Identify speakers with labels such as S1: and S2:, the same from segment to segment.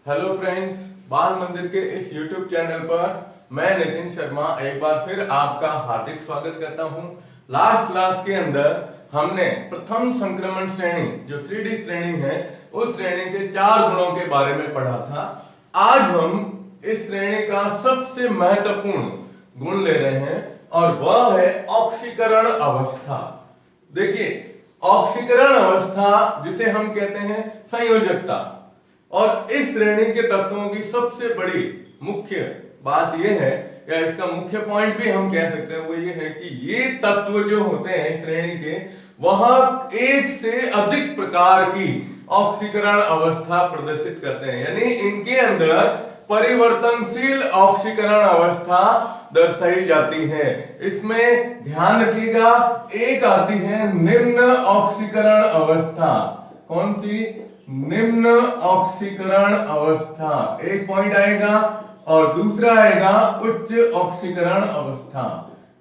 S1: Hello friends, बाल मंदिर के इस YouTube चैनल पर मैं नितिन शर्मा एक बार फिर आपका हार्दिक स्वागत करता हूं। लास्ट क्लास के अंदर हमने प्रथम संक्रमण श्रेणी जो 3D श्रेणी है उस श्रेणी के 4 गुणों के बारे में पढ़ा था। आज हम इस श्रेणी का सबसे महत्वपूर्ण गुण ले रहे हैं और वह है ऑक्सीकरण अवस्था। देखिए, ऑक्सीकरण अवस्था जिसे हम कहते हैं संयोजकता, और इस श्रेणी के तत्वों की सबसे बड़ी मुख्य बात यह है, या इसका मुख्य पॉइंट भी हम कह सकते हैं, वो ये है कि ये तत्व जो होते हैं श्रेणी के, वह एक से अधिक प्रकार की ऑक्सीकरण अवस्था प्रदर्शित करते हैं, यानी इनके अंदर परिवर्तनशील ऑक्सीकरण अवस्था दर्शाई जाती है। इसमें ध्यान रखिएगा, एक आती है निम्न ऑक्सीकरण अवस्था। कौन सी? निम्न ऑक्सीकरण अवस्था, एक पॉइंट आएगा, और दूसरा आएगा उच्च ऑक्सीकरण अवस्था।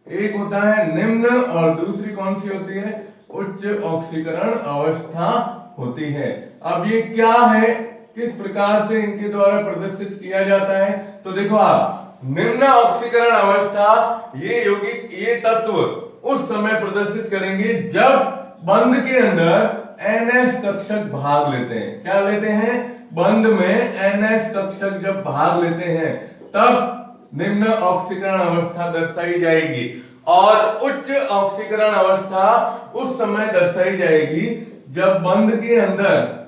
S1: एक होता है निम्न और दूसरी कौन सी होती है? उच्च ऑक्सीकरण अवस्था होती है। अब ये क्या है, किस प्रकार से इनके द्वारा प्रदर्शित किया जाता है? तो देखो आप, निम्न ऑक्सीकरण अवस्था ये यौगिक, ये तत्व उस समय प्रदर्शित करेंगे जब बंध के अंदर NS कक्षक भाग लेते हैं। क्या लेते हैं? बंध में NS कक्षक जब भाग लेते हैं तब निम्न ऑक्सीकरण अवस्था दर्शाई जाएगी, और उच्च ऑक्सीकरण अवस्था उस समय दर्शाई जाएगी जब बंध के अंदर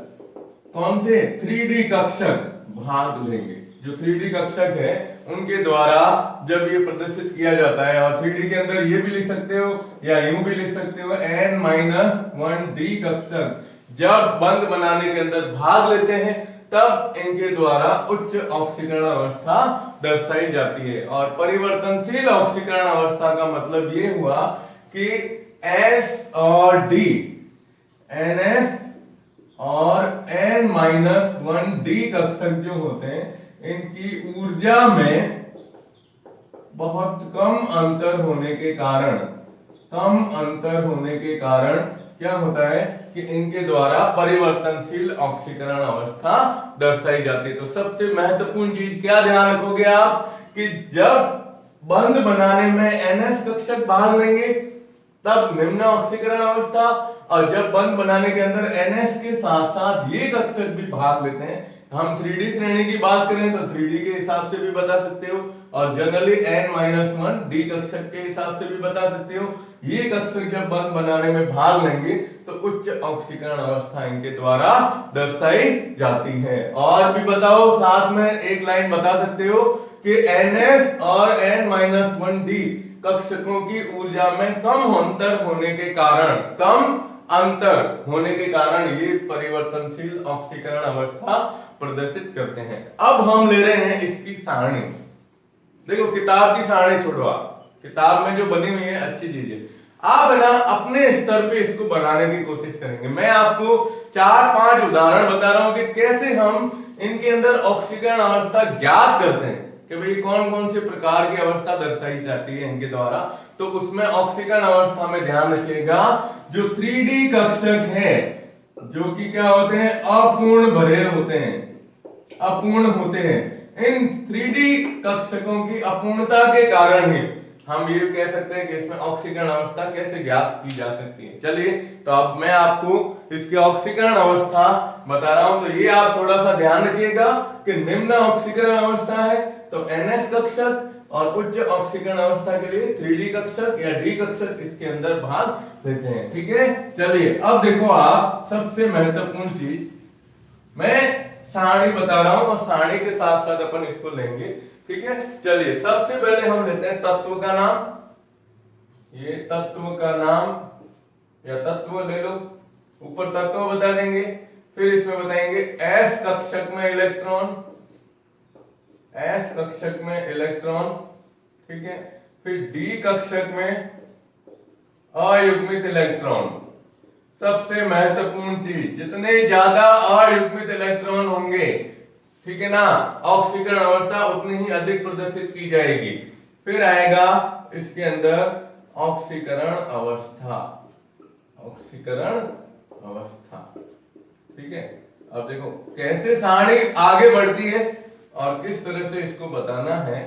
S1: कौन से 3D कक्षक भाग लेंगे। जो 3D कक्षक है उनके द्वारा जब ये प्रदर्शित किया जाता है, और 3D के अंदर ये भी लिख सकते हो या यूं भी लिख सकते हो, N-1D कक्षक जब बंध बनाने के अंदर भाग लेते हैं तब इनके द्वारा उच्च ऑक्सीकरण अवस्था दर्शाई जाती है। और परिवर्तनशील ऑक्सीकरण अवस्था का मतलब ये हुआ कि S और D, NS और N-1D कक्षक जो होते हैं, इनकी ऊर्जा में बहुत कम अंतर होने के कारण, क्या होता है कि इनके द्वारा परिवर्तनशील ऑक्सीकरण अवस्था दर्शाई जाती है। तो सबसे महत्वपूर्ण चीज क्या ध्यान रखोगे आप, कि जब बंध बनाने में NS कक्षक भाग लेंगे तब निम्न ऑक्सीकरण अवस्था, और जब बंध बनाने के अंदर NS के साथ साथ ये कक्षक भी भाग लेते हैं। हम 3D श्रेणी की बात करें तो 3D के हिसाब से भी बता सकते हो, और जनरली N-1D कक्षक के हिसाब से भी बता सकते हो। ये कक्षक जब बंध बनाने में भाग लेंगे तो उच्च ऑक्सीकरण अवस्था इनके द्वारा दर्शाई जाती है। और भी बताओ, साथ में एक लाइन बता सकते हो कि NS और N-1D कक्षकों की ऊर्जा में कम अंतर होने के कारण ये परिवर्तनशील ऑक्सीकरण अवस्था प्रदर्शित करते हैं। अब हम ले रहे हैं इसकी सारणी। देखो, किताब की सारणी छोड़ो, आप किताब में जो बनी हुई है अच्छी चीजें, आप है ना अपने स्तर पे इसको बनाने की कोशिश करेंगे। मैं आपको 4-5 उदाहरण बता रहा हूं कि कैसे हम इनके अंदर ऑक्सीकरण अवस्था ज्ञात करते हैं, कि भाई कौन कौन से प्रकार की अवस्था दर्शाई जाती है इनके द्वारा। तो उसमें ऑक्सीकरण अवस्था में ध्यान रखिएगा, जो 3D कक्षक है, जो कि क्या होते हैं? अपूर्ण भरे होते हैं, अपूर्ण होते हैं। इन 3D कक्षकों की अपूर्णता के कारण ही हम ये कह सकते हैं कि इसमें ऑक्सीकरण अवस्था कैसे ज्ञात की जा सकती है। चलिए, तो अब मैं आपको इसकी ऑक्सीकरण अवस्था बता रहा हूं, तो ये आप थोड़ा सा ध्यान रखिएगा कि निम्न ऑक्सीकरण अवस्था है तो NS कक्षक, और उच्च ऑक्सीकरण अवस्था के लिए 3D कक्षक या D कक्षक इसके अंदर भाग लेते हैं। ठीक है, चलिए अब देखो आप, सबसे महत्वपूर्ण चीज, मैं सारणी बता रहा हूं और सारणी के साथ साथ अपन इसको लेंगे। ठीक है, चलिए सबसे पहले हम लेते हैं तत्व का नाम। ये तत्व का नाम या तत्व ले लो, ऊपर तत्व बता देंगे, फिर इसमें बताएंगे S कक्षक में इलेक्ट्रॉन, S कक्षक में इलेक्ट्रॉन, ठीक है, फिर D कक्षक में अयुग्मित इलेक्ट्रॉन। सबसे महत्वपूर्ण चीज, जितने ज्यादा अयुग्मित इलेक्ट्रॉन होंगे, ठीक है ना, ऑक्सीकरण अवस्था उतनी ही अधिक प्रदर्शित की जाएगी। फिर आएगा इसके अंदर ऑक्सीकरण अवस्था, ऑक्सीकरण अवस्था, ठीक है। अब देखो कैसे सारणी आगे बढ़ती है और किस तरह से इसको बताना है।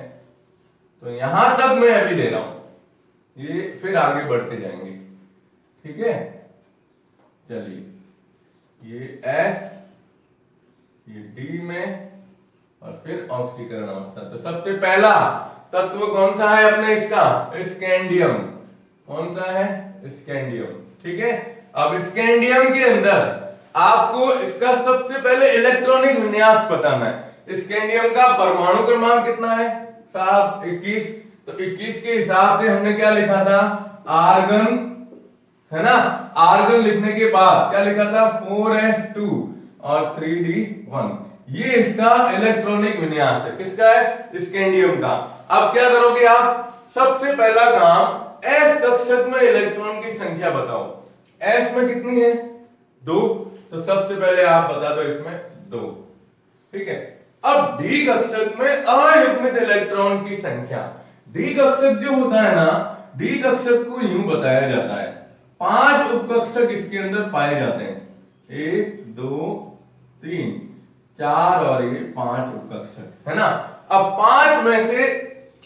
S1: तो यहां तक मैं अभी ले रहा हूं, ये फिर आगे बढ़ते जाएंगे, ठीक है। चलिए ये S, ये D में और फिर ऑक्सीकरण अवस्था। तो सबसे पहला तत्व कौन सा है अपने इसका, स्कैंडियम। कौन सा है, स्कैंडियम, ठीक है। अब स्कैंडियम के अंदर आपको इसका सबसे पहले इलेक्ट्रॉनिक विन्यास बताना है। स्कैंडियम का परमाणु क्रमांक कितना है साहब, 21। तो 21 के हिसाब से हमने क्या लिखा था, आर्गन, है ना। आर्गन लिखने के बाद क्या लिखा था, 4s2 और 3d1। ये इसका इलेक्ट्रॉनिक विन्यास है, किसका है, स्कैंडियम का। अब क्या करोगे आप, सबसे पहला काम s कक्षक में इलेक्ट्रॉन की संख्या बताओ। s में कितनी है, 2। तो सबसे पहले आप बता दो इसमें 2, ठीक है। अब d कक्षक में अयुग्मित इलेक्ट्रॉन की संख्या। d कक्षक जो होता है ना, d कक्षक को यूं बताया जाता है, 5 उपकक्षक इसके अंदर पाए जाते हैं, 1 2 3 4 और ये 5 उपकक्षक, है ना। अब 5 में से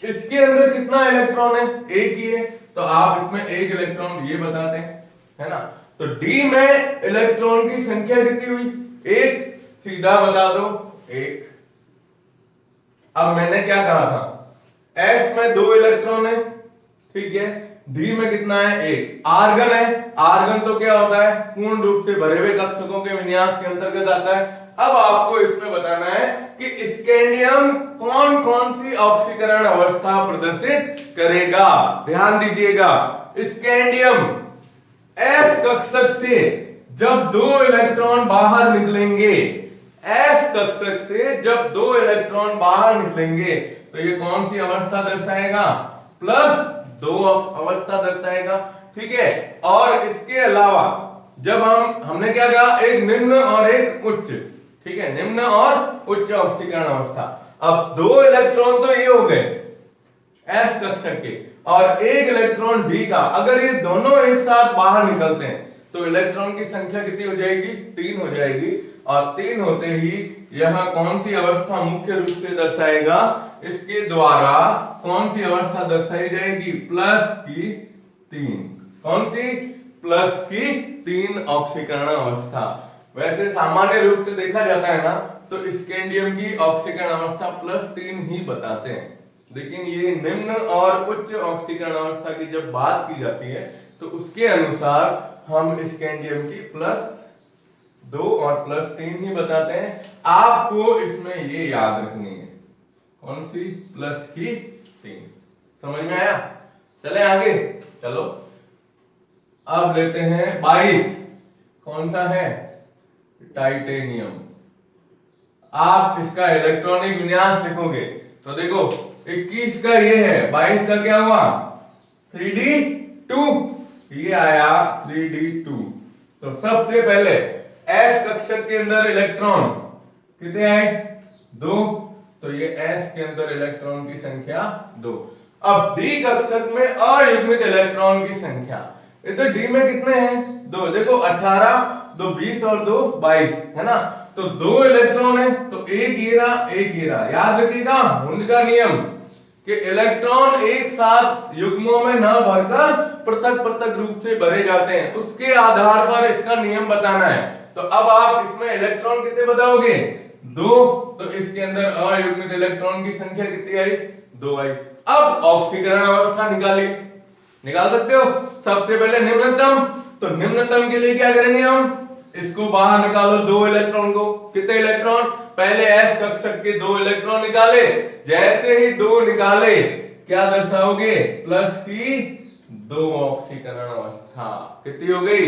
S1: इसके अंदर कितना इलेक्ट्रॉन है, एक ही है। तो आप इसमें एक इलेक्ट्रॉन ये बताते हैं, है ना। तो डी में इलेक्ट्रॉन की संख्या कितनी हुई, 1। सीधा बता दो 1। अब मैंने क्या कहा था, एस में 2 इलेक्ट्रॉन है, ठीक है। डी में कितना है, 1। आर्गन है, आर्गन तो क्या होता है, पूर्ण रूप से भरे हुए कक्षकों के विन्यास के अंतर्गत आता है। अब आपको इसमें बताना है कि स्कैंडियम कौन कौन सी ऑक्सीकरण अवस्था प्रदर्शित करेगा। ध्यान दीजिएगा, स्कैंडियम एस कक्षक से जब 2 इलेक्ट्रॉन बाहर निकलेंगे, एस कक्षक से जब 2 इलेक्ट्रॉन बाहर निकलेंगे तो ये कौन सी अवस्था दर्शाएगा, +2 अवस्था दर्शाएगा, ठीक है। और इसके अलावा जब हमने क्या कहा, एक निम्न और एक उच्च, ठीक है, निम्न और उच्च ऑक्सीकरण अवस्था। अब 2 इलेक्ट्रॉन तो ये हो गए एस कक्षक के और एक इलेक्ट्रॉन डी का। अगर ये दोनों एक साथ बाहर निकलते हैं तो इलेक्ट्रॉन की संख्या कितनी हो जाएगी, 3 हो जाएगी। और 3 होते ही यह कौन सी अवस्था मुख्य रूप से दर्शाएगा, इसके द्वारा कौन सी अवस्था दर्शाई जाएगी, +3। कौन सी, +3 ऑक्सीकरण अवस्था। वैसे सामान्य रूप से देखा जाता है ना, तो स्कैंडियम की ऑक्सीकरण अवस्था +3 ही बताते हैं। लेकिन ये निम्न और उच्च ऑक्सीकरण अवस्था की जब बात की जाती है तो उसके अनुसार हम स्कैंडियम की +2 और +3 ही बताते हैं। आपको इसमें ये याद रखनी है, कौन सी, +3। समझ में आया, चले आगे, चलो। अब लेते हैं 22, कौन सा है, टाइटेनियम। आप इसका इलेक्ट्रॉनिक विन्यास लिखोगे तो देखो 21 का ये है, 22 का क्या हुआ, 3d2, ये आया 3d2। तो सबसे पहले s कक्षक के अंदर इलेक्ट्रॉन कितने आए, 2। तो ये s के अंदर इलेक्ट्रॉन की संख्या 2। अब d कक्षक में अयुग्मित इलेक्ट्रॉन की संख्या, ये तो d में कितने हैं, 2। देखो 18, 2 20 और 2 22, है ना। तो 2 इलेक्ट्रॉन है तो एक ये रहा। याद रखिएगा हुंड का नियम कि इलेक्ट्रॉन एक साथ युग्मों में न भरकर पृथक पृथक रूप से भरे जाते हैं, उसके आधार पर इसका नियम बताना है। तो अब आप इसमें इलेक्ट्रॉन कितने बताओगे, 2। तो इसके अंदर अयुग्मित इलेक्ट्रॉन की संख्या कितनी आई, 2 आई। अब ऑक्सीकरण अवस्था निकाल सकते हो। सबसे पहले निम्नतम, तो निम्नतम के लिए क्या करेंगे हम, इसको बाहर निकालो, 2 इलेक्ट्रॉन को, कितने इलेक्ट्रॉन, पहले s कक्षक के 2 इलेक्ट्रॉन निकाले, जैसे ही 2 निकाले क्या दर्शाओगे, +2 ऑक्सीकरण अवस्था। कितनी हो गई,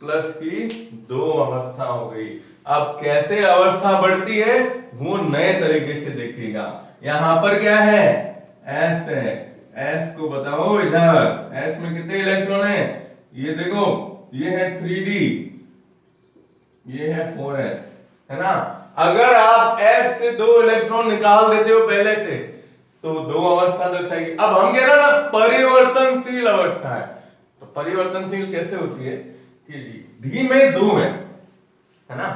S1: +2 अवस्था हो गई। अब कैसे अवस्था बढ़ती है वो नए तरीके से देखिएगा। यहां पर क्या है, s है, s को बताओ इधर, s में कितने इलेक्ट्रॉन है, ये देखो, ये है 3d, ये है 4s, है ना। अगर आप s से 2 इलेक्ट्रॉन निकाल देते हो पहले से तो 2 अवस्था दर्शाएगी। अब हम कह रहे हैं ना परिवर्तनशील अवस्था है, तो परिवर्तनशील कैसे होती है कि d में 2 है ना,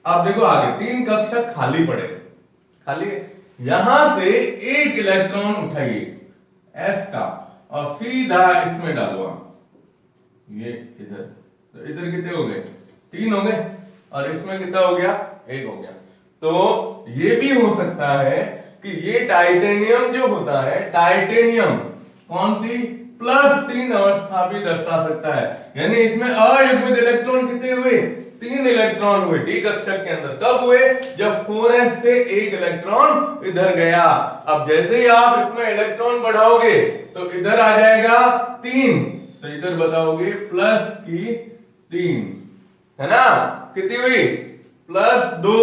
S1: अब देखो आगे 3 कक्षक खाली पड़े, खाली है। यहां से एक इलेक्ट्रॉन उठाइए s का और सीधा इसमें डालो आप, ये इधर, तो इधर कितने हो गए, 3 हो गए, और इसमें कितना हो गया, 1 हो गया। तो ये भी हो सकता है कि ये टाइटेनियम जो होता है, टाइटेनियम कौन सी, +3 अवस्था भी दर्शा सकता है, यानी इसमें अयुग्मित इलेक्ट्रॉन कितने हुए, 3 इलेक्ट्रॉन हुए डी कक्षक के अंदर। कब हुए, जब 4s से एक इलेक्ट्रॉन इधर गया। अब जैसे ही आप इसमें इलेक्ट्रॉन बढ़ाओगे तो इधर आ जाएगा 3, तो इधर बताओगे +3, है ना, कितनी हुई, +2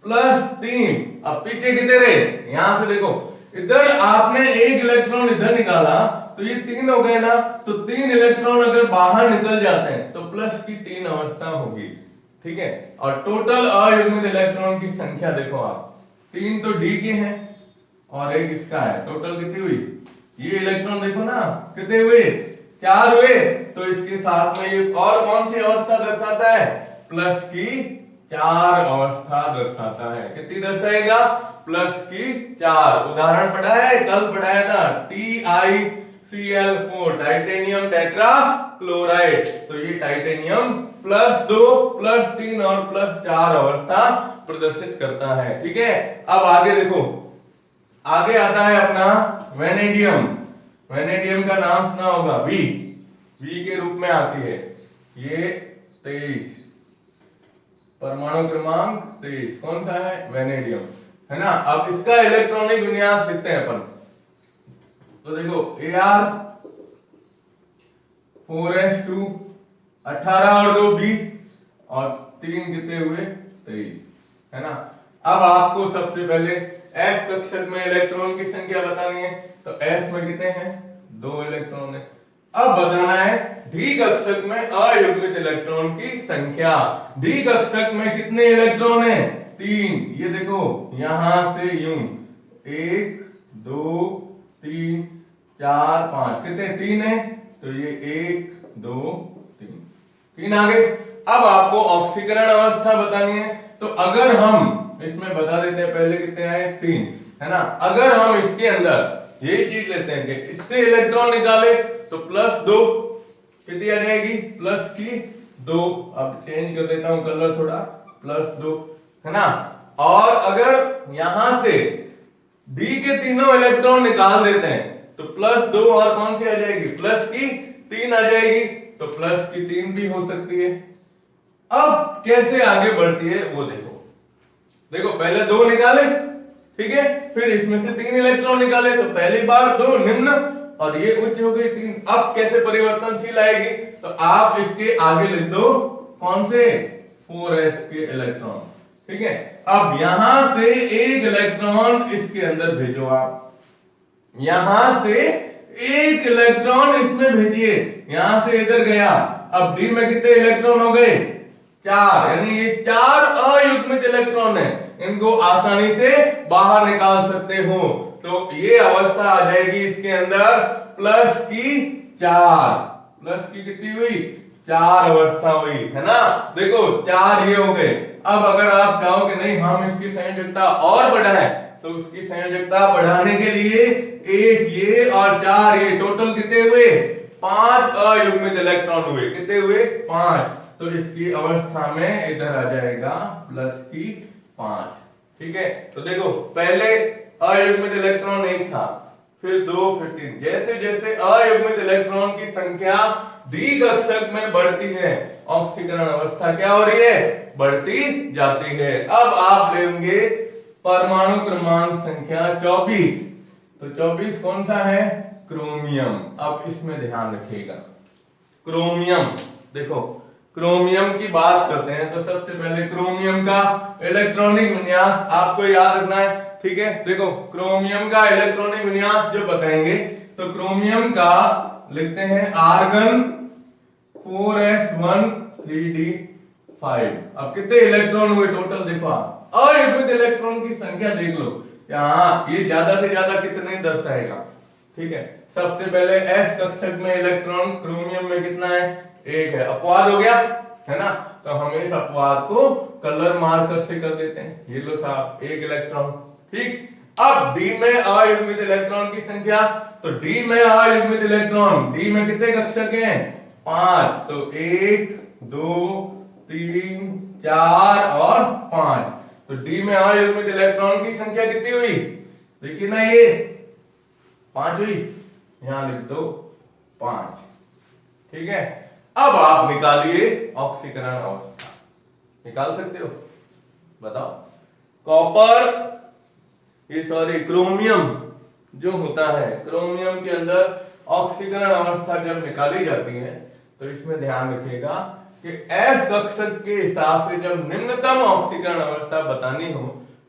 S1: +3। अब पीछे कितने रहे, यहां से देखो, इधर आपने एक इलेक्ट्रॉन इधर निकाला तो ये 3 हो गए ना, तो 3 इलेक्ट्रॉन अगर बाहर निकल जाते हैं तो +3 अवस्था होगी, ठीक है। और टोटल अयुग्मित इलेक्ट्रॉन की संख्या देखो आप, 3 तो डी के हैं और एक इसका है, टोटल कितनी हुई, ये इलेक्ट्रॉन देखो ना कितने हुए, 4 हुए। तो इसके साथ में ये और कौन सी अवस्था दर्शाता है, +4 अवस्था दर्शाता है। कितनी दर्शाएगा, +4। उदाहरण पढ़ा है, कल पढ़ाया था, TiCl4 टाइटेनियम टेट्रा क्लोराइड। तो ये टाइटेनियम +2 +3 और +4 अवस्था प्रदर्शित करता है, ठीक है। अब आगे देखो, आगे आता है अपना वेनेडियम। वेनेडियम का नाम सुना होगा, वी के रूप में आती है, ये 23, परमाणु क्रमांक 23, कौन सा है, वेनेडियम, है ना। अब इसका इलेक्ट्रॉनिक विन्यास लिखते हैं अपन, तो देखो Ar 4s2 18 और 2 20 और 3 कितने हुए, 23, है ना। अब आपको सबसे पहले s कक्षक में इलेक्ट्रॉन की संख्या बतानी है, तो s में कितने हैं, 2 इलेक्ट्रॉन है। अब बताना है डी कक्षक में अयुग्मित इलेक्ट्रॉन की संख्या। डी कक्षक में कितने इलेक्ट्रॉन हैं, 3। ये देखो यहां से यूं 1 2 3 4 5, कितने, 3 है, तो ये 1 2 3 आ गए। अब आपको ऑक्सीकरण अवस्था बतानी है, तो अगर हम इसमें बता देते हैं, पहले कितने आए, 3, है ना। अगर हम इसके अंदर ये चीज लेते हैं कि इससे इलेक्ट्रॉन निकाले तो +2, कितनी आ जाएगी, +2। अब चेंज कर देता हूं कलर थोड़ा, +2, है ना। और अगर यहां से डी के तीनों इलेक्ट्रॉन निकाल देते हैं तो +2 और कौन सी आ जाएगी, +3 आ जाएगी, तो +3 भी हो सकती है। अब कैसे आगे बढ़ती है वो देखो, देखो पहले 2 निकाले, ठीक है, फिर इसमें से 3 इलेक्ट्रॉन निकाले, तो पहली बार 2 निम्न और ये उच्च हो गई 3। अब कैसे परिवर्तनशील आएगी, तो आप इसके आगे लिख दो कौन से, 4s के इलेक्ट्रॉन, ठीक है। अब यहां से एक इलेक्ट्रॉन इसके अंदर भेजो आप, यहां से एक इलेक्ट्रॉन इसमें भेजिए, यहां से इधर गया। अब डी में कितने इलेक्ट्रॉन हो गए, 4, यानी ये 4 अयुग्मित इलेक्ट्रॉन है, इनको आसानी से बाहर निकाल सकते हो। तो ये अवस्था आ जाएगी इसके अंदर +4, प्लस की कितनी हुई, 4 अवस्था हुई, है ना। देखो 4 ये हो गए। अब अगर आप चाहो कि नहीं हम इसकी संयोजकता और बढ़ाएं, तो उसकी संयोजकता बढ़ाने के लिए 1 ये और 4 ये, टोटल कितने हुए, 5 अयुग्मित इलेक्ट्रॉन हुए, कितने हुए, 5। तो इसकी अवस्था में इधर आ जाएगा +5, ठीक है। तो देखो पहले अयुग्मित इलेक्ट्रॉन 1 था, फिर 2, फिर 3, जैसे जैसे अयुग्मित इलेक्ट्रॉन की संख्या डी कक्षक में बढ़ती है, ऑक्सीकरण अवस्था क्या हो रही है, बढ़ती जाती है। अब आप लेंगे परमाणु क्रमांक संख्या 24, तो 24 कौन सा है, क्रोमियम। अब इसमें ध्यान रखिएगा, क्रोमियम, देखो क्रोमियम की बात करते हैं तो सबसे पहले क्रोमियम का इलेक्ट्रॉनिक विन्यास आपको याद रखना है, ठीक है। देखो क्रोमियम का इलेक्ट्रॉनिक विन्यास जो बताएंगे, तो क्रोमियम का लिखते हैं आर्गन 4s1 3d5। अब कितने इलेक्ट्रॉन हुए टोटल, देखो आप अयुग्मित इलेक्ट्रॉन की संख्या देख लो, यहाँ ये ज्यादा से ज्यादा कितने दर्शाएगा, ठीक है। सबसे पहले s कक्षक में इलेक्ट्रॉन क्रोमियम में कितना है, 1 है, अपवाद हो गया, है ना। तो हम इस अपवाद को कलर मार्कर से कर देते हैं। ये लो साहब एक इलेक्ट्रॉन, ठीक। अब डी में अयुग्मित इलेक्ट्रॉन की संख्या, तो डी में अयुग्मित इलेक्ट्रॉन, डी में कितने कक्षक हैं 5, तो 1 2 3 4 और 5, तो डी में अयुग्मित इलेक्ट्रॉन की संख्या कितनी हुई, देखिए ना ये 5 हुई, यहां लिख दो 5, ठीक है। अब आप निकालिए ऑक्सीकरण अवस्था, निकाल सकते हो, बताओ। कॉपर, ये सॉरी क्रोमियम जो होता है, क्रोमियम के अंदर ऑक्सीकरण अवस्था जब निकाली जाती है तो इसमें ध्यान रखिएगा कि एस कक्षक के हिसाब से जब निम्नतम ऑक्सीकरण अवस्था बतानी हो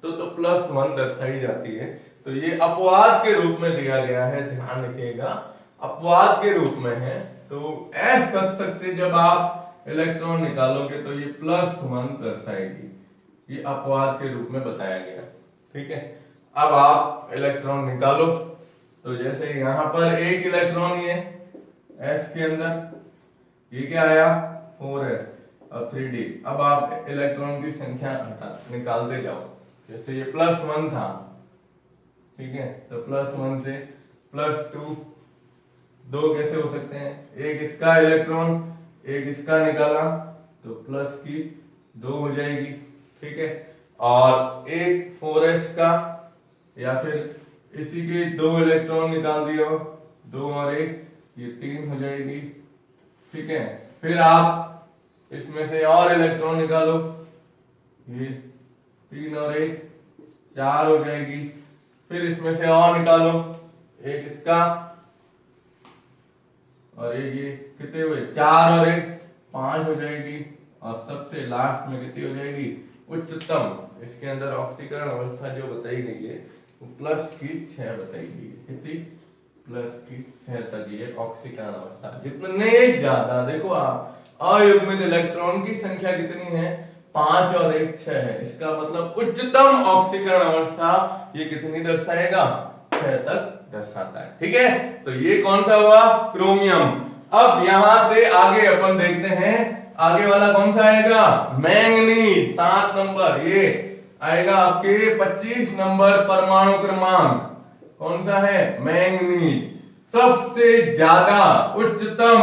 S1: तो +1 दर्शाई जाती है। तो ये अपवाद के रूप में दिया गया है, ध्यान रखिएगा अपवाद के रूप में है। तो एस कक्षक से जब आप इलेक्ट्रॉन निकालोगे तो ये +1 दर्शाएगी, ये अपवाद के रूप में बताया गया, ठीक है। अब आप इलेक्ट्रॉन निकालो, तो जैसे यहां पर एक इलेक्ट्रॉन ये एस के अंदर, ये क्या आया 4 है और 3d। अब आप इलेक्ट्रॉन की संख्या निकालते जाओ, जैसे ये +1 था, ठीक है, तो +1 से +2, 2 कैसे हो सकते हैं, एक इसका इलेक्ट्रॉन एक इसका निकाला तो प्लस की 2 हो जाएगी, ठीक है, और एक 4s का, या फिर इसी के 2 इलेक्ट्रॉन निकाल दिया, 2 और 1, ये 3 हो जाएगी, ठीक है। फिर आप इसमें से और इलेक्ट्रॉन निकालो, ये 3 और 1 4 हो जाएगी। फिर इसमें से और निकालो, एक इसका और एक ये, कितने हुए 4 और 1 5 हो जाएगी। और सबसे लास्ट में कितनी हो जाएगी उच्चतम, इसके अंदर ऑक्सीकरण अवस्था जो बताई गई है वो +6 बताई गई है, कितनी +6 तक ये ऑक्सीकरण अवस्था। जितने ज्यादा, देखो आप अयुग्मित इलेक्ट्रॉन की संख्या कितनी है 5 और 1 6 है, इसका मतलब उच्चतम ऑक्सीकरण अवस्था ये कितनी दर्शाएगा 6 तक दर्शाता है, ठीक है। तो ये कौन सा हुआ क्रोमियम। अब यहां से आगे अपन देखते हैं, आगे वाला कौन सा आएगा मैंगनीज, 7 नंबर, ये आएगा आपके 25 नंबर परमाणु क्रमांक, कौन सा है मैंगनीज। सबसे ज्यादा उच्चतम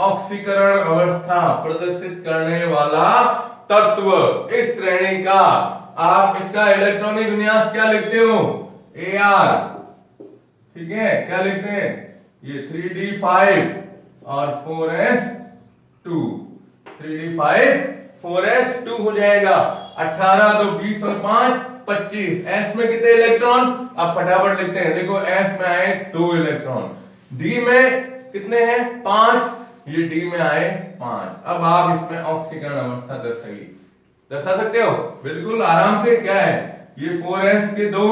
S1: ऑक्सीकरण अवस्था प्रदर्शित करने वाला तत्व इस श्रेणी का। आप इसका इलेक्ट्रॉनिक विन्यास क्या लिखते हो Ar, ठीक है, क्या लिखते हैं ये 3d5 और 4s2, 3d5 4s2 हो जाएगा। 18 तो 20 और 5 25, s में कितने इलेक्ट्रॉन, अब फटाफट लिखते हैं, देखो s में आए 2 इलेक्ट्रॉन, d में कितने हैं 5, ये d में आए 5। अब आप इसमें ऑक्सीकरण अवस्था दर्शा सकते हो बिल्कुल आराम से। क्या है ये 4s के 2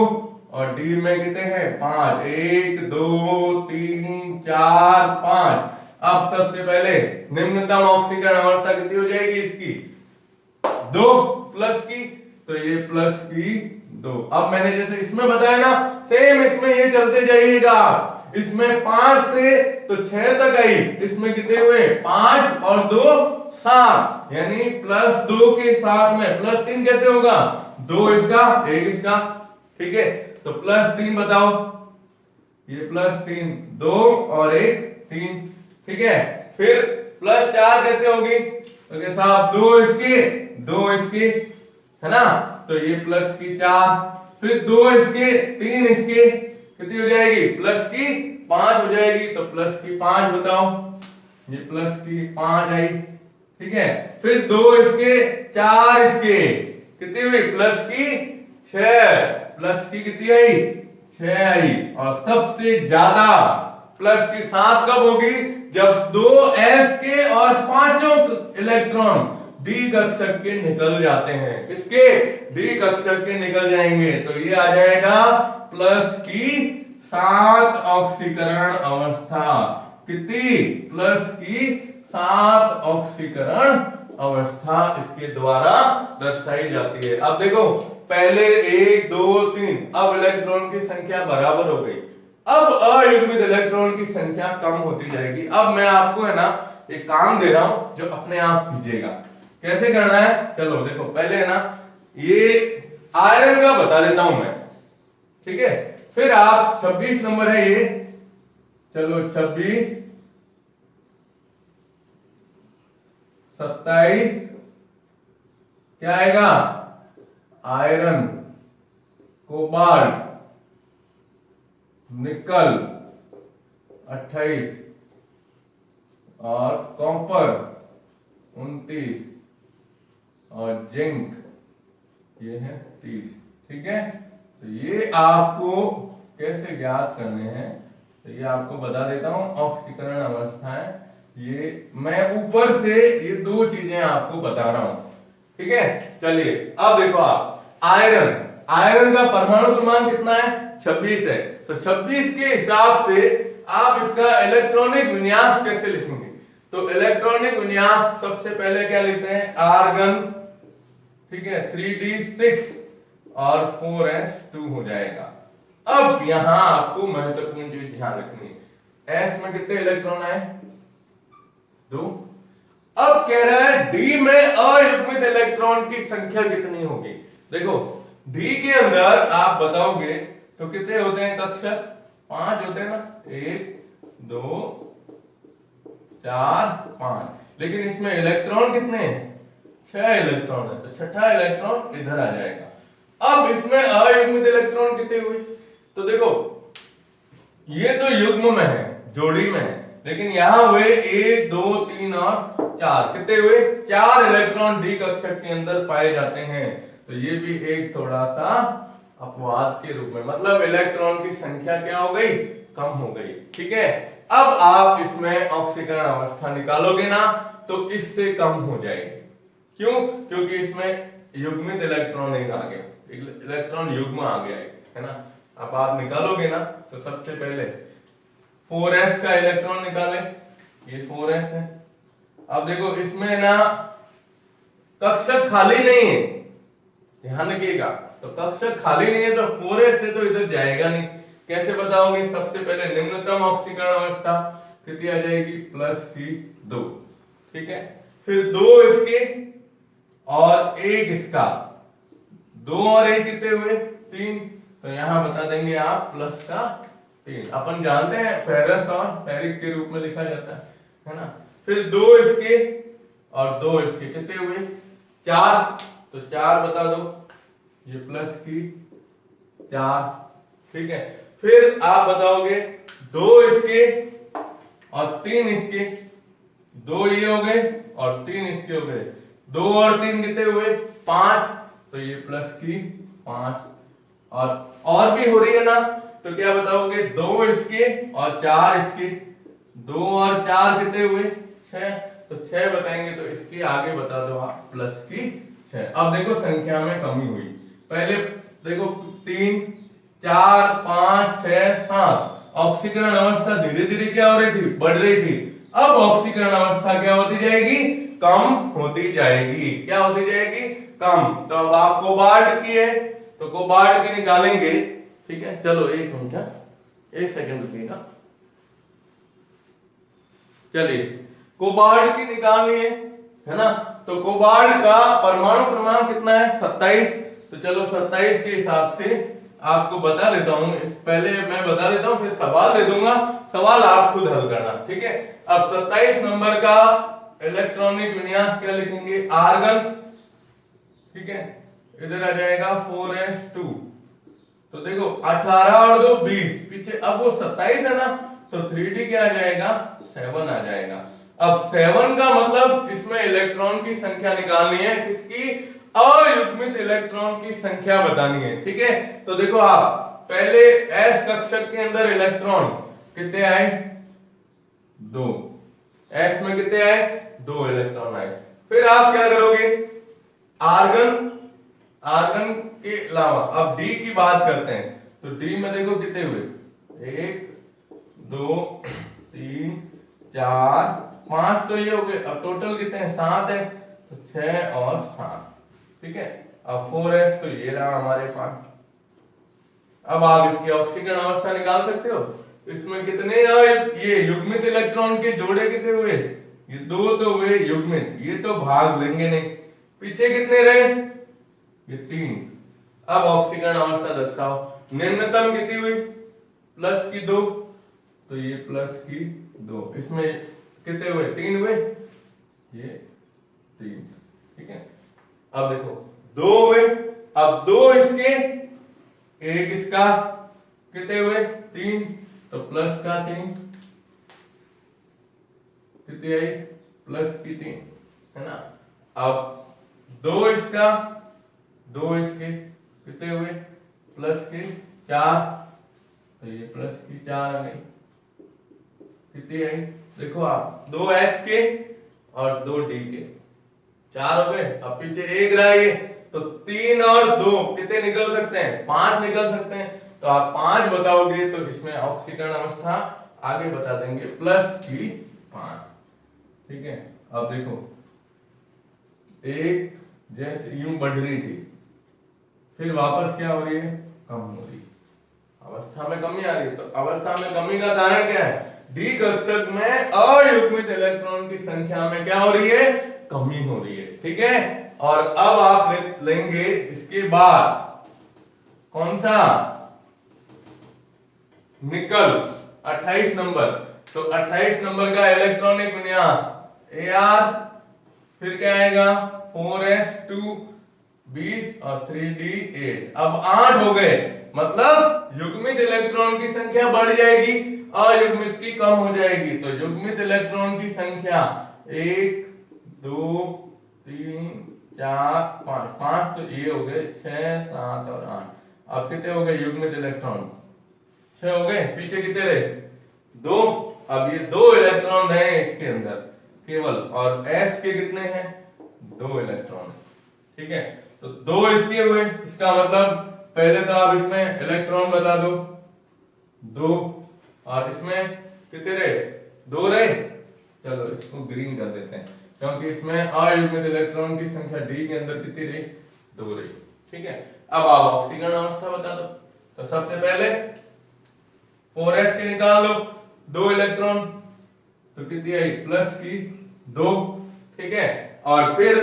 S1: और d में कितने हैं 5, 1 2 3 4 5। अब सबसे पहले निम्नतम ऑक्सीकरण अवस्था कितनी हो जाएगी इसकी 2 प्लस की, तो ये प्लस की 2। अब मैंने जैसे इसमें बताया ना, सेम इसमें ये चलते जाइएगा, इसमें 5 थे तो 6 तक आई, इसमें कितने हुए 5 और 2 7, यानी +2 के साथ में +3 कैसे होगा 2 इसका 1 इसका, ठीक है। तो +3 बताओ, ये +3 2 और 1 3, ठीक है। फिर +4 कैसे होगी, तो साहब 2 इसके 2 इसके, है ना, तो ये प्लस की 4, फिर 2 इसके 3 इसके, कितनी हो जाएगी प्लस की 5 हो जाएगी, तो प्लस की 5 बताओ, ये प्लस की 5 आई, ठीक है। फिर 2 इसके 4 इसके, कितनी हुई प्लस की 6, प्लस की कितनी आई 6 आई। और सबसे ज्यादा प्लस की 7 कब होगी, जब 2s के और 5 इलेक्ट्रॉन d कक्षक के निकल जाते हैं, किसके d कक्षक के निकल जाएंगे, तो ये आ जाएगा प्लस की 7 ऑक्सीकरण अवस्था, कितनी प्लस की 7 ऑक्सीकरण अवस्था इसके द्वारा दर्शाई जाती है। अब देखो पहले 1 2 3, अब इलेक्ट्रॉन की संख्या बराबर हो गई, अब अयुग्मित इलेक्ट्रॉन की संख्या कम होती जाएगी। अब मैं आपको है ना एक काम दे रहा हूं जो अपने आप कीजिएगा, कैसे करना है, चलो देखो पहले है ना ये आयरन का बता देता हूं मैं, ठीक है। फिर आप 26 नंबर है ये, चलो 26, 27 क्या आएगा, आयरन, कोबाल्ट, निकल 28 और कॉपर 29 और जिंक ये है 30, ठीक है। तो ये आपको कैसे ज्ञात करने हैं, तो ये आपको बता देता हूं, ऑक्सीकरण अवस्थाएं, ये मैं ऊपर से ये दो चीजें आपको बता रहा हूं, ठीक है। चलिए अब देखो आप आयरन, आयरन का परमाणु क्रमांक कितना है, 26 है। तो 26 के हिसाब से आप इसका इलेक्ट्रॉनिक विन्यास कैसे लिखेंगे, तो इलेक्ट्रॉनिक विन्यास सबसे पहले क्या लिखते हैं, आर्गन, ठीक है, 3d6 और 4s2 हो जाएगा। अब यहां आपको महत्वपूर्ण चीज ध्यान रखनी है, s में कितने इलेक्ट्रॉन आए, 2। अब कह रहा है d में अयुग्मित इलेक्ट्रॉन की संख्या कितनी होगी। देखो d के अंदर आप बताओगे तो कितने होते हैं कक्षक, 5 होते हैं ना, 1 2 4 5, लेकिन इसमें इलेक्ट्रॉन कितने हैं, 6 इलेक्ट्रॉन है, तो छठा इलेक्ट्रॉन इधर आ जाएगा। अब इसमें अयुग्मित इलेक्ट्रॉन कितने हुए, तो देखो ये तो युग्म में है, जोड़ी में है, लेकिन यहां हुए 1 2 3 और 4, कितने हुए, 4 इलेक्ट्रॉन डी कक्षक के अंदर पाए जाते हैं। तो ये भी एक थोड़ा सा अपवाद के रूप में, मतलब इलेक्ट्रॉन की संख्या क्या हो गई, कम हो गई, ठीक है। अब आप इसमें ऑक्सीकरण अवस्था निकालोगे ना तो इससे कम हो जाएगी, क्यों, क्योंकि इसमें युग्मित इलेक्ट्रॉन एक आ गया, इलेक्ट्रॉन युग्म आ गया है ना। अब आप निकालोगे ना तो सबसे पहले 4s का इलेक्ट्रॉन निकाले, ये 4s है। अब देखो इसमें ना कक्षक खाली नहीं है, ध्यान रखिएगा, तो कक्षक खाली नहीं है तो 4s से तो इधर जाएगा नहीं, कैसे बताओगे, सबसे पहले निम्नतम ऑक्सीकरण अवस्था कितनी आ जाएगी, प्लस की 2, ठीक है। फिर 2 इसके और 1 इसका, 2 और 1 कितने हुए, 3, तो यहां बता देंगे आप प्लस का 3, अपन जानते हैं फेरस और फेरिक के रूप में लिखा जाता है ना। फिर 2 इसके और 2 इसके कितने हुए, 4, तो 4 बता दो, ये प्लस की 4, ठीक है। फिर आप बताओगे 2 इसके और 3 इसके, 2 ये हो गए और 3 इसके हो गए, 2 और 3 कितने हुए, 5, तो ये प्लस की 5, और भी हो रही है ना, तो क्या बताओगे, 2 इसके और 4 इसके, 2 और 4 कितने हुए, 6, तो 6 बताएंगे, तो इसके आगे बता दो आप प्लस की 6। अब देखो संख्या में कमी हुई, पहले देखो 3 4 5 6 7, ऑक्सीकरण अवस्था धीरे धीरे क्या हो रही थी, बढ़ रही थी। अब ऑक्सीकरण अवस्था क्या होती जाएगी, कम होती जाएगी, क्या होती जाएगी, कम। तो अब आप कोबाल्ट की है तो कोबाल्ट की निकालेंगे, ठीक है। चलो एक मिनट, 1 सेकंड रुकिएगा, चलिए कोबाल्ट की निकालनी है ना। तो कोबाल्ट का परमाणु क्रमांक कितना है, 27, तो चलो 27 के हिसाब से आपको बता देता हूं, इस पहले मैं बता देता हूं फिर सवाल दे दूंगा, सवाल आप खुद हल करना, ठीक है। अब 27 नंबर का इलेक्ट्रॉनिक विन्यास क्या लिखेंगे, आर्गन, ठीक है, इधर आ जाएगा 4s2, तो देखो 18 और 2 20, पीछे अब वो 27 है ना, तो 3d क्या आ जाएगा, 7 आ जाएगा। अब 7 का मतलब इसमें इलेक्ट्रॉन की संख्या निकालनी है, किसकी, अयुग्मित इलेक्ट्रॉन की संख्या बतानी है, ठीक है। तो देखो आप पहले s कक्षक के अंदर इलेक्ट्रॉन कितने आए, 2, s में कितने आए, 2 इलेक्ट्रॉन आए। फिर आप क्या करोगे, आर्गन, आर्गन के अलावा अब डी की बात करते हैं, तो डी में देखो कितने हुए, 1 2 3 4 5, तो ये हो गए, अब टोटल कितने हैं, 7 है, तो 6 और 7, ठीक है। अब 4s तो ये रहा हमारे पास। अब आप इसकी ऑक्सीकरण अवस्था निकाल सकते हो, इसमें कितने ये युग्मित इलेक्ट्रॉन के जोड़े कितने हुए, ये दो तो हुए युग्मित, ये तो भाग लेंगे नहीं। पीछे कितने रहे? ये 3। अब ऑक्सीकरण अवस्था दर्शाओ। निम्नतम कितनी हुई? +2, तो ये +2। इसमें कितने हुए? 3 हुए, ये 3। ठीक है, अब देखो 2 हुए, अब 2 इसके, 1 इसका, कितने हुए? 3, तो +3 कितनी आई? +3, है ना। अब 2 इसका, 2 इसके, कितने हुए? +4, तो ये +4 आ गई। कितनी आई? देखो आप, 2 S के और 2 D के, 4 हो गए। अब पीछे 1 रह गए, तो 3 और 2 कितने निकल सकते हैं? 5 निकल सकते हैं। तो आप 5 बताओगे तो इसमें ऑक्सीकरण अवस्था आगे बता देंगे +5। ठीक है, अब देखो, एक जैसे यूं बढ़ रही थी, फिर वापस क्या हो रही है? कम हो रही है, अवस्था में कमी आ रही है। तो अवस्था में कमी का कारण क्या है? डी कक्षक में अयुग्मित इलेक्ट्रॉन की संख्या में क्या हो रही है? कमी हो रही है। ठीक है, और अब आप लेंगे इसके बाद कौन सा? निकल, 28 नंबर। तो 28 नंबर का इलेक्ट्रॉनिक विन्यास Ar, फिर क्या आएगा? 4s2 20 और 3d8। अब 8 हो गए, मतलब युग्मित इलेक्ट्रॉन की संख्या बढ़ जाएगी, अयुग्मित की कम हो जाएगी। तो युग्मित इलेक्ट्रॉन की संख्या 1 2 3 4 5, 5 तो ये हो गए, 6 7 और 8। अब कितने हो गए युग्मित इलेक्ट्रॉन? 6 हो गए। पीछे कितने रहे? 2। अब ये 2 इलेक्ट्रॉन रहे इसके अंदर केवल, और S के कितने हैं? 2 इलेक्ट्रॉन। ठीक है, तो 2 इसके हुए, इसका मतलब पहले तो आप इसमें इलेक्ट्रॉन बता दो, 2, और इसमें कितने रहे? 2 रहे। चलो इसको ग्रीन कर देते हैं, क्योंकि इसमें अयुग्मित इलेक्ट्रॉन की संख्या D के अंदर कितनी रही? 2 रही। ठीक है, अब आप ऑक्सीकरण अवस्था बता दो। तो सबसे पहले 4s के निकाल लो, 2 इलेक्ट्रॉन, तो कितनी आई? +2। ठीक है, और फिर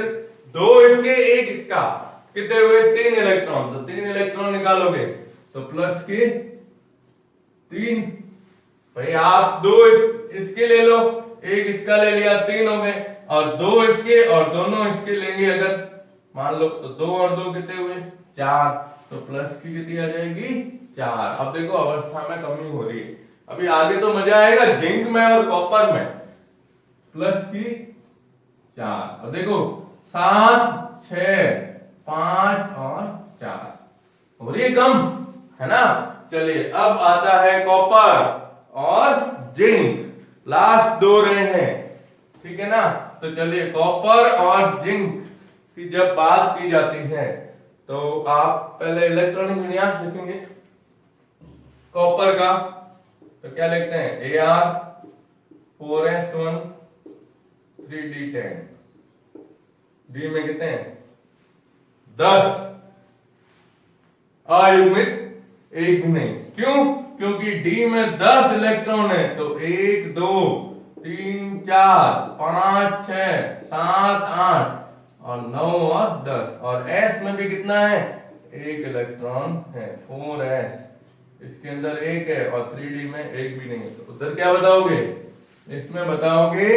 S1: 2 इसके, 1 इसका, कितने हुए? 3 इलेक्ट्रॉन। तो 3 इलेक्ट्रॉन निकालोगे तो +3। भाई आप 2 इसके ले लो, 1 इसका ले लिया, 3 हो गए, और 2 इसके और दोनों इसके लेंगे अगर मान लो, तो 2 और 2 कितने हुए? 4। तो प्लस की कितनी आ जाएगी? 4। अब देखो अवस्था में कमी हो रही है। अभी आगे तो मजा आएगा जिंक में और कॉपर में। +4, और देखो 7 6 5 और 4 हो रही है कम, है ना। चलिए अब आता है कॉपर और जिंक, लास्ट 2 रहे हैं। ठीक है ना, तो चलिए कॉपर और जिंक की जब बात की जाती है तो आप पहले इलेक्ट्रॉनिक विन्यास लिखेंगे कॉपर का, तो क्या लिखते हैं? Ar 4s1 3d10। डी में कितने हैं? 10। अयुग्मित एक भी नहीं। क्यों? क्योंकि डी में 10 इलेक्ट्रॉन है, तो 1 2 3 4 5 6 7 8 और 9 और 10। और S में भी कितना है? 1 इलेक्ट्रॉन है, 4s। इसके अंदर 1 है और 3d में 1 भी नहीं है। तो उधर क्या बताओगे? इसमें बताओगे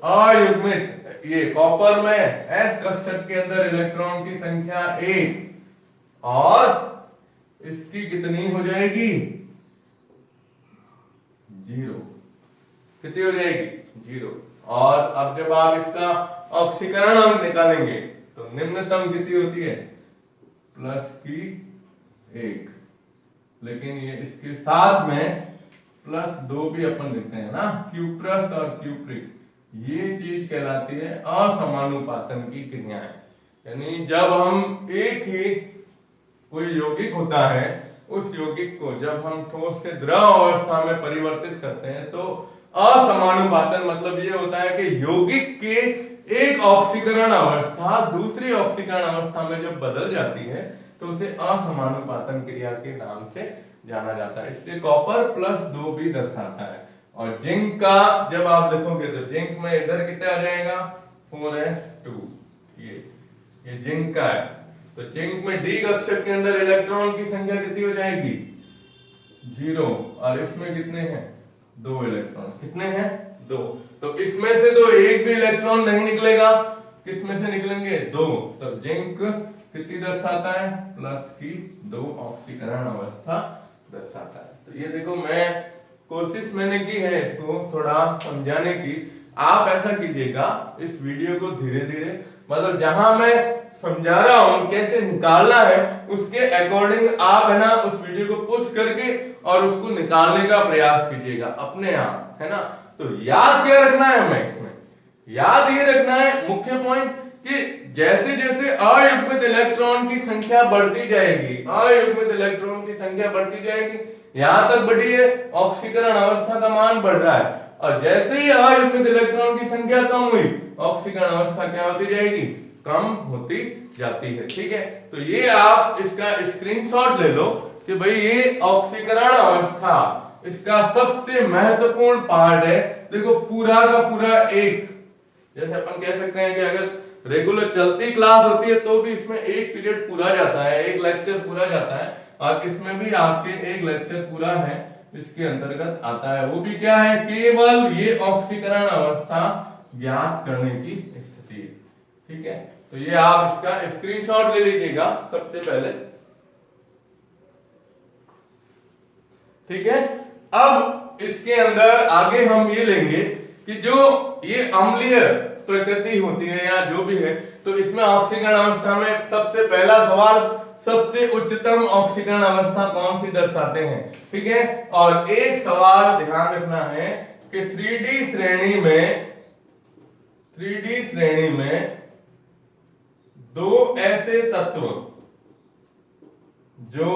S1: अयुग्मित। ये कॉपर में S कक्षक के अंदर इलेक्ट्रॉन की संख्या 1 और इसकी कितनी हो जाएगी? 0। कितनी हो जाएगी? 0। और अब जब आप इसका ऑक्सीकरण अंक निकालेंगे तो निम्नतम कितनी होती है? +1। लेकिन ये इसके साथ में +2 भी अपन लिखते हैं ना, Q+ और Q'। ये चीज कहलाती है असमानुपातन की क्रियाएं। यानी जब हम एक ही कोई यौगिक होता है, उस यौगिक को जब हम ठोस से द्रव अवस्था में परिवर्तित करते हैं तो असमानुपातन मतलब ये होता है कि यौगिक के एक ऑक्सीकरण अवस्था दूसरी ऑक्सीकरण अवस्था में जब बदल जाती है तो उसे असमानुपातन क्रिया के नाम से जाना जाता है। इसलिए कॉपर +2 भी दर्शाता है। और जिंक का जब आप देखोगे तो जिंक में इधर कितना आ जाएगा 4s2। ये जिंक का है। तो जिंक में डी कक्षक के अंदर इलेक्ट्रॉन की संख्या कितनी हो जाएगी 0। और इसमें कितने हैं 2 इलेक्ट्रॉन। कितने हैं 2। तो इसमें से तो एक भी इलेक्ट्रॉन नहीं निकलेगा। किस में से निकलेंगे 2। तो जिंक कितनी दर्शाता है प्लस की 2 ऑक्सीकरण अवस्था दर्शाता है। तो ये देखो मैं कोशिश मैंने की है इसको थोड़ा समझाने की। आप ऐसा कीजिएगा इस वीडियो को धीरे धीरे मतलब जहां मैं समझा रहा हूं कैसे निकालना है उसके अकॉर्डिंग आप है ना उस वीडियो को पुश करके और उसको निकालने का प्रयास कीजिएगा अपने आप, है ना। तो याद क्या रखना है हमें इसमें, याद ये रखना है मुख्य पॉइंट कि जैसे जैसे अयुग्मित इलेक्ट्रॉन की संख्या बढ़ती जाएगी, अयुग्मित इलेक्ट्रॉन की संख्या बढ़ती जाएगी, यहां तक बढ़ी है ऑक्सीकरण अवस्था का मान बढ़ रहा है। और जैसे ही अयुग्मित इलेक्ट्रॉन की संख्या कम हुई ऑक्सीकरण अवस्था क्या होती जाएगी कम होती जाती है। ठीक है, तो ये आप इसका स्क्रीनशॉट ले लो कि भाई ये ऑक्सीकरण अवस्था इसका सबसे महत्वपूर्ण पार्ट है। देखो पूरा का पूरा एक, जैसे अपन कह सकते हैं कि अगर रेगुलर चलती क्लास होती है तो भी इसमें एक पीरियड पूरा जाता है, एक लेक्चर पूरा जाता है। और इसमें भी आपके एक लेक्चर पूरा है इसके अंतर्गत आता है। वो भी क्या है केवल ये ऑक्सीकरण अवस्था ज्ञात करने की स्थिति है। ठीक है, तो ये आप इसका स्क्रीनशॉट ले लीजिएगा सबसे पहले। ठीक है, अब इसके अंदर आगे हम ये लेंगे कि जो ये अम्लीय प्रकृति होती है या जो भी है, तो इसमें ऑक्सीकरण अवस्था में सबसे पहला सवाल सबसे उच्चतम ऑक्सीकरण अवस्था कौन सी दर्शाते हैं। ठीक है, और एक सवाल ध्यान रखना है कि 3D श्रेणी में दो ऐसे तत्व जो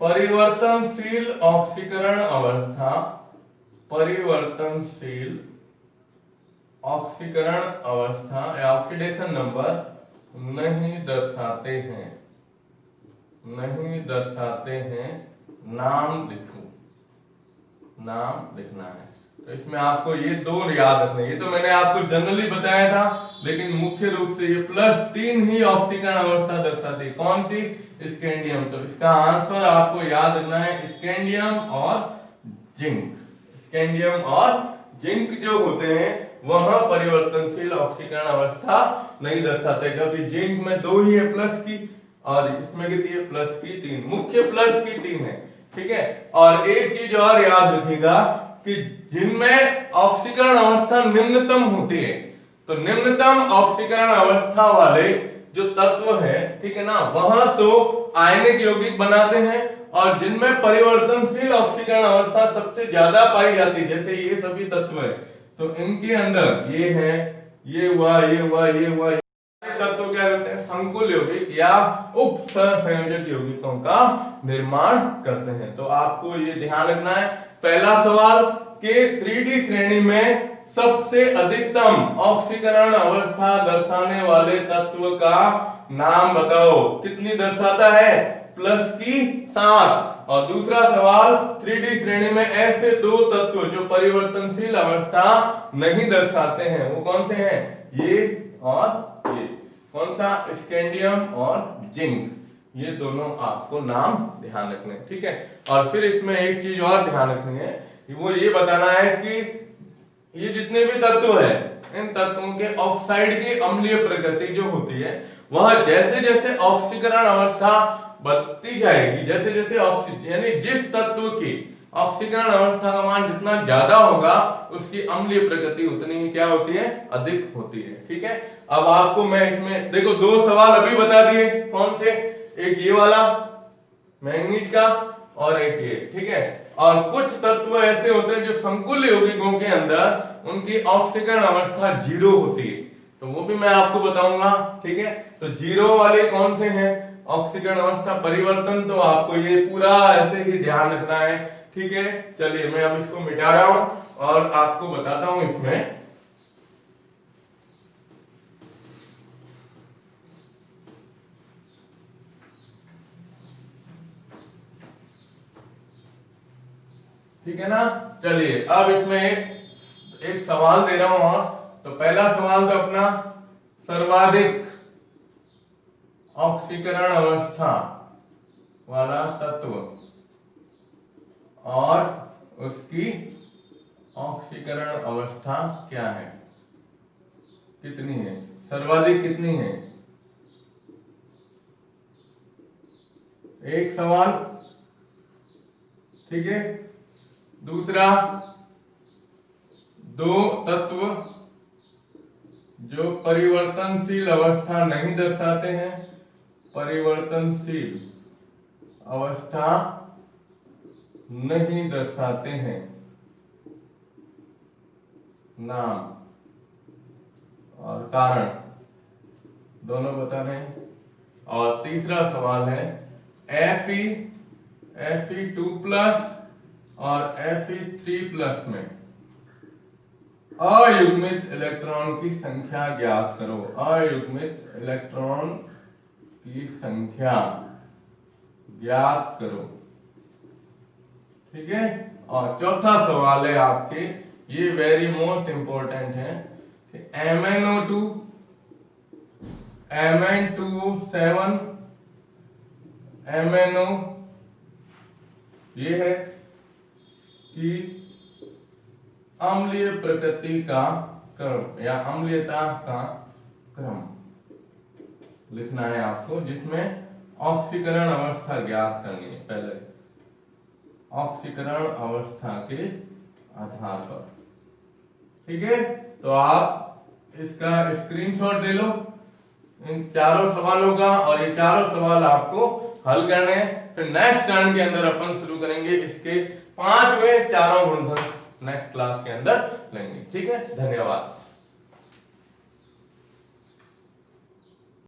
S1: परिवर्तनशील ऑक्सीकरण अवस्था, परिवर्तनशील ऑक्सीकरण अवस्था या ऑक्सीडेशन नंबर नहीं दर्शाते हैं, नहीं दर्शाते हैं, नाम लिखो, नाम लिखना है। तो इसमें आपको ये दो याद रखने, ये तो मैंने आपको जनरली बताया था, लेकिन मुख्य रूप से ये +3 ही ऑक्सीकरण अवस्था दर्शाती है। कौन सी स्कैंडियम। तो इसका आंसर आपको याद रखना है स्कैंडियम और जिंक। स्कैंडियम और जिंक जो होते हैं वह परिवर्तनशील ऑक्सीकरण अवस्था नहीं दर्शाते, क्योंकि जिंक में 2 ही है प्लस की और इसमें कितनी है प्लस की 3, मुख्य प्लस की 3 है। ठीक है, और एक चीज और याद रखिएगा कि जिनमें ऑक्सीकरण अवस्था निम्नतम होती है, तो निम्नतम ऑक्सीकरण अवस्था वाले जो तत्व है, ठीक है ना, वह तो आयनिक यौगिक बनाते हैं। और जिनमें परिवर्तनशील ऑक्सीकरण अवस्था सबसे ज्यादा पाई जाती है, जैसे ये सभी तत्व है, तो इनके अंदर ये है, ये हुआ, ये हुआ, ये हुआ, तत्व क्या करते हैं संकुल यौगिक या उप सहसंयोजक यौगिकों का निर्माण करते हैं। तो आपको ये ध्यान रखना है। पहला सवाल कि 3D श्रेणी में सबसे अधिकतम ऑक्सीकरण अवस्था दर्शाने वाले तत्व का नाम बताओ। कितनी दर्शाता है प्लस की 7। और दूसरा सवाल 3D श्रेणी में ऐसे दो तत्व जो परिवर्तनशील अवस्था नहीं दर्शाते हैं, वो कौन से हैं, ये और ये। कौन सा, स्कैंडियम और जिंक। ये दोनों आपको नाम ध्यान रखने हैं। ठीक है, और फिर इसमें एक चीज और ध्यान रखनी है, वो ये बताना है कि ये जितने भी तत्व है इन तत्वों के ऑक्साइड की अम्लीय प्रकृति जो होती है वह जैसे जैसे ऑक्सीकरण अवस्था बढ़ती जाएगी, जैसे जैसे ऑक्सीजन यानी जिस तत्व की ऑक्सीकरण अवस्था का मान जितना ज्यादा होगा उसकी अम्लीय प्रकृति उतनी ही क्या होती है, अधिक होती है। ठीक है, अब आपको मैं इसमें देखो 2 सवाल अभी बता दिए, कौन से, एक ये वाला मैंगनीज का और एक ये। ठीक है, और कुछ तत्व ऐसे होते हैं जो संकुल यौगिकों के अंदर उनकी ऑक्सीकरण अवस्था 0 होती है, तो वो भी मैं आपको बताऊंगा। ठीक है, तो 0 वाले कौन से हैं ऑक्सीकरण अवस्था परिवर्तन, तो आपको ये पूरा ऐसे ही ध्यान रखना है। ठीक है, चलिए मैं अब इसको मिटा रहा हूं और आपको बताता हूं इसमें। ठीक है ना। चलिए अब इसमें एक सवाल दे रहा हूं। और तो पहला सवाल तो अपना सर्वाधिक ऑक्सीकरण अवस्था वाला तत्व और उसकी ऑक्सीकरण अवस्था क्या है, कितनी है, सर्वाधिक कितनी है। एक सवाल, ठीक है। दूसरा, दो तत्व जो परिवर्तनशील अवस्था नहीं दर्शाते हैं, परिवर्तनशील अवस्था नहीं दर्शाते हैं, नाम और कारण दोनों बता रहे हैं। और तीसरा सवाल है Fe2+ और Fe3+ में अयुग्मित इलेक्ट्रॉन की संख्या ज्ञात करो। अयुग्मित इलेक्ट्रॉन की संख्या ज्ञात करो, ठीक है। और चौथा सवाल है आपके, ये वेरी मोस्ट इंपॉर्टेंट है कि MnO2 Mn2O7 MnO ये है कि अम्लीय प्रकृति का क्रम या अम्लीयता का क्रम लिखना है आपको, जिसमें ऑक्सीकरण अवस्था ज्ञात करनी है। पहले ऑक्सीकरण अवस्था के आधार पर, ठीक है। तो आप इसका स्क्रीनशॉट ले लो इन चारों सवालों का, और ये चारों सवाल आपको हल करने हैं। फिर नेक्स्ट टर्न के अंदर अपन शुरू करेंगे इसके 5वें चारों गुणधर्म, नेक्स्ट क्लास के अंदर लेंगे, ठीक है। धन्यवाद।